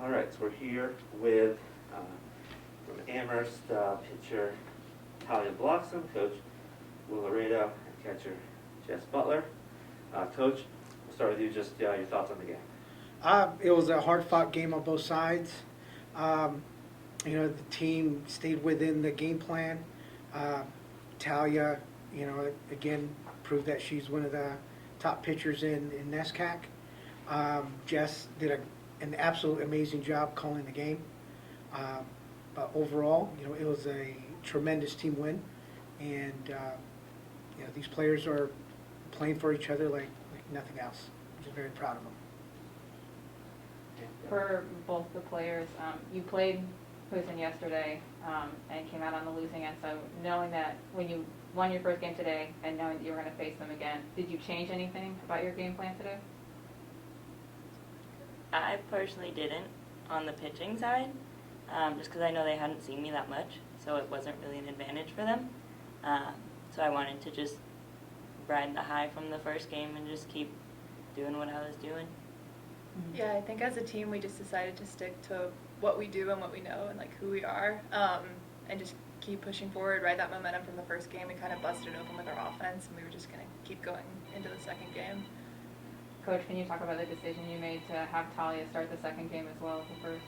All right, so we're here with from Amherst pitcher Talia Bloxham, coach Will Laredo, and catcher Jess Butler. Coach, we'll start with you. Just your thoughts on the game. It was a hard-fought game on both sides. The team stayed within the game plan. Talia, again, proved that she's one of the top pitchers in NESCAC. Jess did an absolute amazing job calling the game. But overall, it was a tremendous team win. And, these players are playing for each other like nothing else. I'm just very proud of them. For both the players, you played Husson yesterday and came out on the losing end. So knowing that when you won your first game today and knowing that you were going to face them again, did you change anything about your game plan today? I personally didn't on the pitching side, just because I know they hadn't seen me that much, so it wasn't really an advantage for them. So I wanted to just ride the high from the first game and just keep doing what I was doing. Yeah, I think as a team we just decided to stick to what we do and what we know and who we are, and just keep pushing forward, ride that momentum from the first game. We kind of busted it open with our offense, and we were just going to keep going into the second game. Coach, can you talk about the decision you made to have Talia start the second game as well as the first?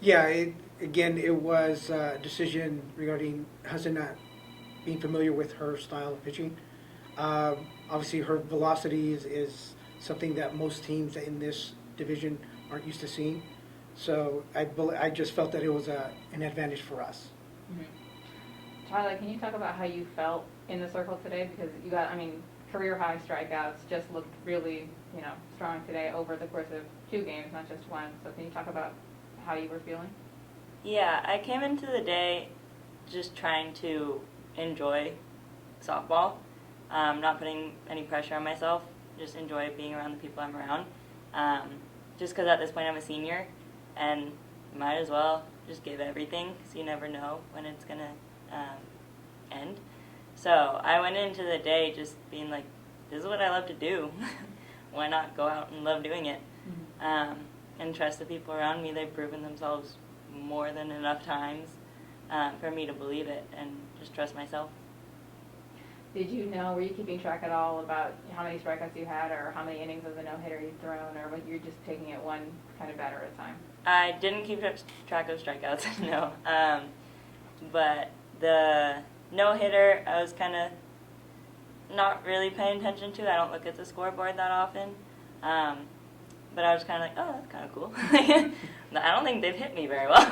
Yeah, it was a decision regarding Husson not being familiar with her style of pitching. Obviously, her velocity is something that most teams in this division aren't used to seeing. So I just felt that it was an advantage for us. Mm-hmm. Tyler, can you talk about how you felt in the circle today? Because you got, career high strikeouts, just looked really, strong today over the course of 2 games, not just one. So can you talk about how you were feeling? Yeah, I came into the day just trying to enjoy softball, not putting any pressure on myself, just enjoy being around the people I'm around. Just because at this point I'm a senior and might as well just give everything because you never know when it's going to end. So I went into the day just being like, this is what I love to do. Why not go out and love doing it? Mm-hmm. And trust the people around me. They've proven themselves more than enough times for me to believe it and just trust myself. Were you keeping track at all about how many strikeouts you had or how many innings of the no-hitter you'd thrown, or were you just taking it one kind of batter at a time? I didn't keep track of strikeouts, no. But the no-hitter, I was kind of not really paying attention to. I don't look at the scoreboard that often. But I was kind of like, oh, that's kind of cool. I don't think they've hit me very well.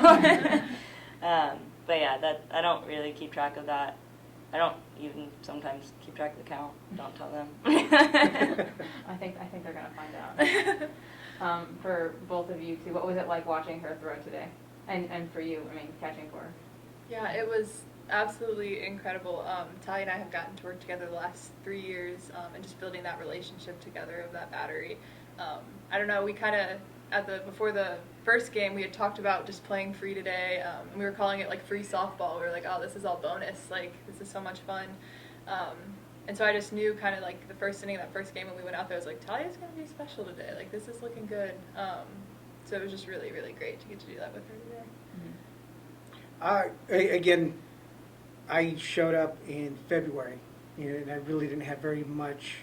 But yeah, I don't really keep track of that. I don't even sometimes keep track of the count. Don't tell them. I think they're going to find out. For both of you, too, what was it like watching her throw today? And for you, catching for her? Yeah, it was absolutely incredible. Talia and I have gotten to work together the last 3 years, and just building that relationship together of that battery. I don't know, we kind of, before the first game, we had talked about just playing free today, and we were calling it free softball. We were like, oh, this is all bonus, this is so much fun. And so I just knew kind of the first inning of that first game when we went out there, I was like, Talia's going to be special today, this is looking good. So it was just really, really great to get to do that with her today. Again, I showed up in February, and I really didn't have very much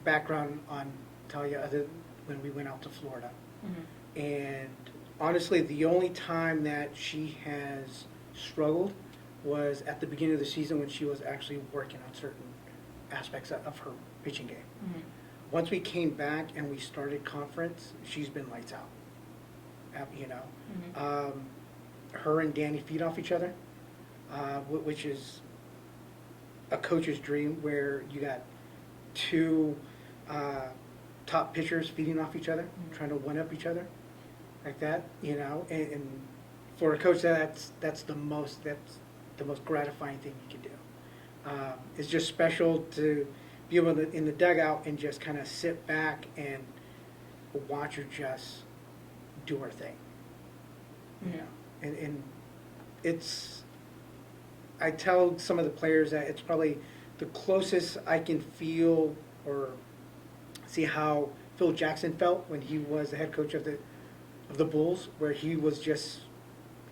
background on Talia other than when we went out to Florida. Mm-hmm. And honestly, the only time that she has struggled was at the beginning of the season when she was actually working on certain aspects of her pitching game. Mm-hmm. Once we came back and we started conference, she's been lights out. Mm-hmm. Her and Danny feed off each other, which is a coach's dream, where you got 2 top pitchers feeding off each other, mm-hmm. trying to one-up each other, like that. And for a coach, that's the most gratifying thing you can do. It's just special to be able to in the dugout and just kind of sit back and watch her just do her thing. Mm-hmm. And it's, I tell some of the players that it's probably the closest I can feel or see how Phil Jackson felt when he was the head coach of the of the Bulls, where he was just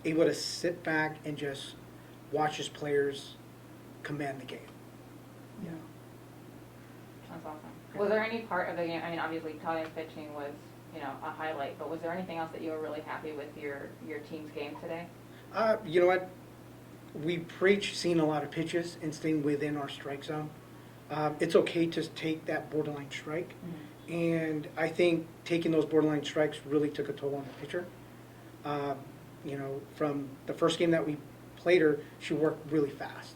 able to sit back and just watch his players command the game. You know. That's awesome. Was there any part of the game, I mean, obviously Talia's pitching was, a highlight, but was there anything else that you were really happy with your team's game today? You know what? We preach seeing a lot of pitches and staying within our strike zone. It's okay to take that borderline strike. And I think taking those borderline strikes really took a toll on the pitcher. From the first game that we played her, she worked really fast.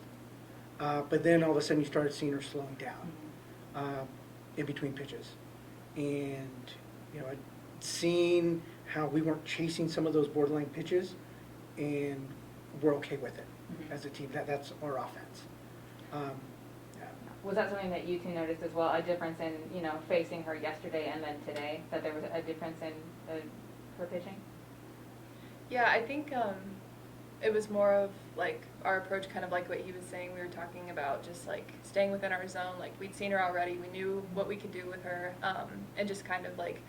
But then all of a sudden you started seeing her slowing down in between pitches. And, seeing how we weren't chasing some of those borderline pitches, and we're okay with it as a team. That's our offense. Was that something that you two noticed as well, a difference in, facing her yesterday and then today, that there was a difference in her pitching? Yeah, I think it was more of like our approach, kind of like what he was saying. We were talking about just like staying within our zone. Like we'd seen her already, we knew what we could do with her, and just kind of like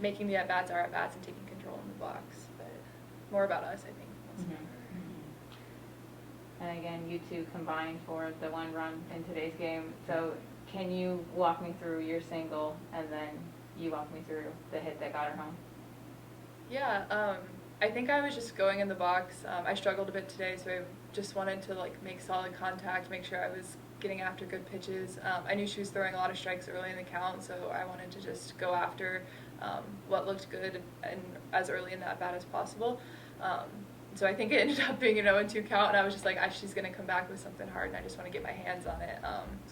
making the at-bats our at-bats and taking control in the box. But more about us, I think. And again, you two combined for the one run in today's game. So can you walk me through your single, and then you walk me through the hit that got her home? Yeah, I think I was just going in the box. I struggled a bit today, so I just wanted to like make solid contact, make sure I was getting after good pitches. I knew she was throwing a lot of strikes early in the count, so I wanted to just go after what looked good and as early in that bat as possible. So I think it ended up being an 0-2 count, and I was just like, she's going to come back with something hard, and I just want to get my hands on it.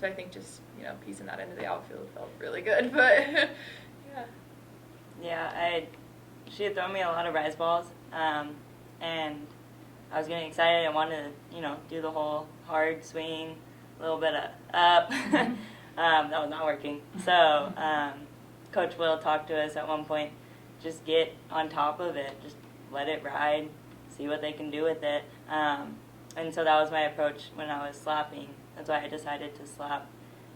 So I think just, piecing that into the outfield felt really good, but yeah. Yeah, she had thrown me a lot of rise balls, and I was getting excited. I wanted to, do the whole hard swing, a little bit of up. That was not working. So Coach Will talked to us at one point, just get on top of it, just let it ride, see what they can do with it. And so that was my approach when I was slapping. That's why I decided to slap,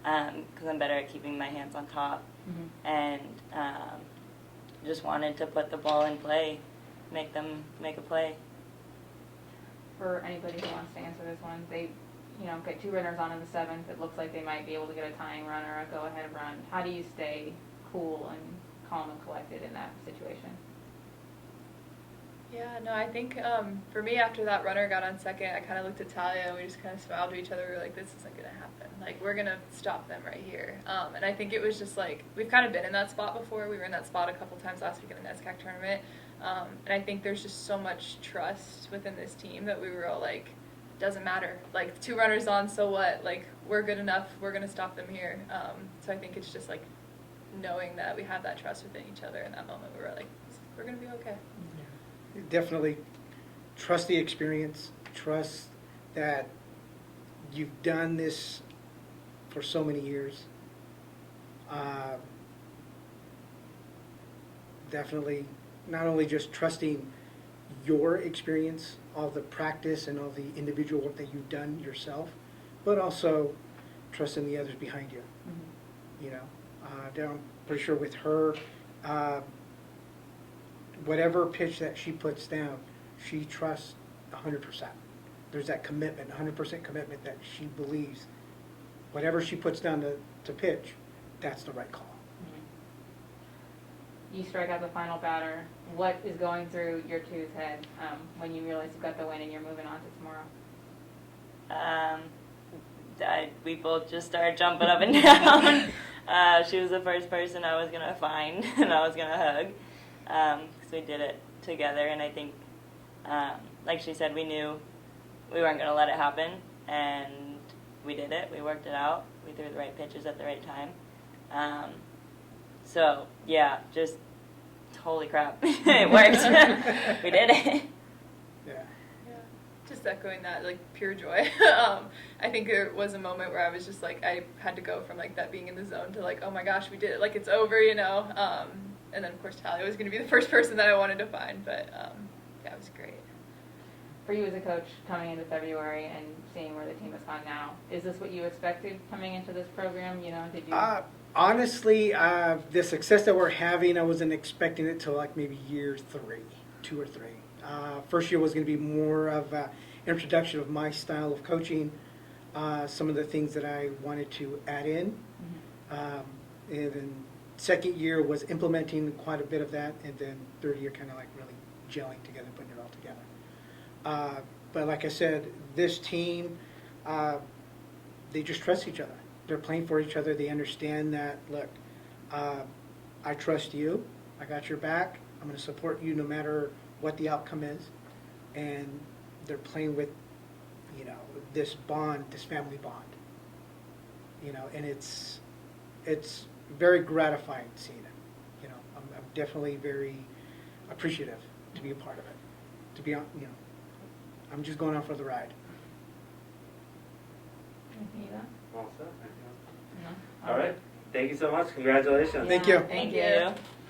because I'm better at keeping my hands on top. And just wanted to put the ball in play, make them make a play. For anybody who wants to answer this one, they get 2 runners on in the 7th. It looks like they might be able to get a tying run or a go-ahead run. How do you stay cool and calm and collected in that situation? Yeah, no, I think for me, after that runner got on second, I kind of looked at Talia and we just kind of smiled to each other. We were like, this isn't going to happen. Like, we're going to stop them right here. And I think it was just like, we've kind of been in that spot before. We were in that spot a couple times last week in the NESCAC tournament. And I think there's just so much trust within this team that we were all like, doesn't matter. Like, 2 runners on, so what? Like, we're good enough. We're going to stop them here. So I think it's just like knowing that we have that trust within each other in that moment. We were like, we're going to be okay. Definitely trust the experience, trust that you've done this for so many years. Definitely not only just trusting your experience, all the practice and all the individual work that you've done yourself, but also trusting the others behind you. I'm pretty sure with her, whatever pitch that she puts down, she trusts 100%. There's that commitment, 100% commitment that she believes whatever she puts down to pitch, that's the right call. You strike out the final batter. What is going through your two's head when you realize you've got the win and you're moving on to tomorrow? We both just started jumping up and down. She was the first person I was going to find and I was going to hug. Because we did it together, and I think, like she said, we knew we weren't going to let it happen, and we did it. We worked it out. We threw the right pitches at the right time. So, yeah, just holy crap. It worked. We did it. Yeah. Just echoing that, like, pure joy. I think there was a moment where I was just like, I had to go from like that being in the zone to like, oh my gosh, we did it. Like, it's over, And then, of course, Talia was going to be the first person that I wanted to find. But, yeah, it was great. For you as a coach coming into February and seeing where the team has gone now, is this what you expected coming into this program? Did you? Honestly, the success that we're having, I wasn't expecting it till like maybe year 2 or 3. First year was going to be more of an introduction of my style of coaching, some of the things that I wanted to add in. And then second year was implementing quite a bit of that, and then third year kind of like really gelling together, putting it all together. But like I said, this team, they just trust each other. They're playing for each other. They understand that, look, I trust you. I got your back. I'm going to support you no matter what the outcome is. And they're playing with, this bond, this family bond. And it's very gratifying seeing it. I'm definitely very appreciative to be a part of it. To be on, I'm just going on for the ride. Anything you got? All set? Anything else? No? All right. Thank you so much. Congratulations. Thank you. Thank you. you.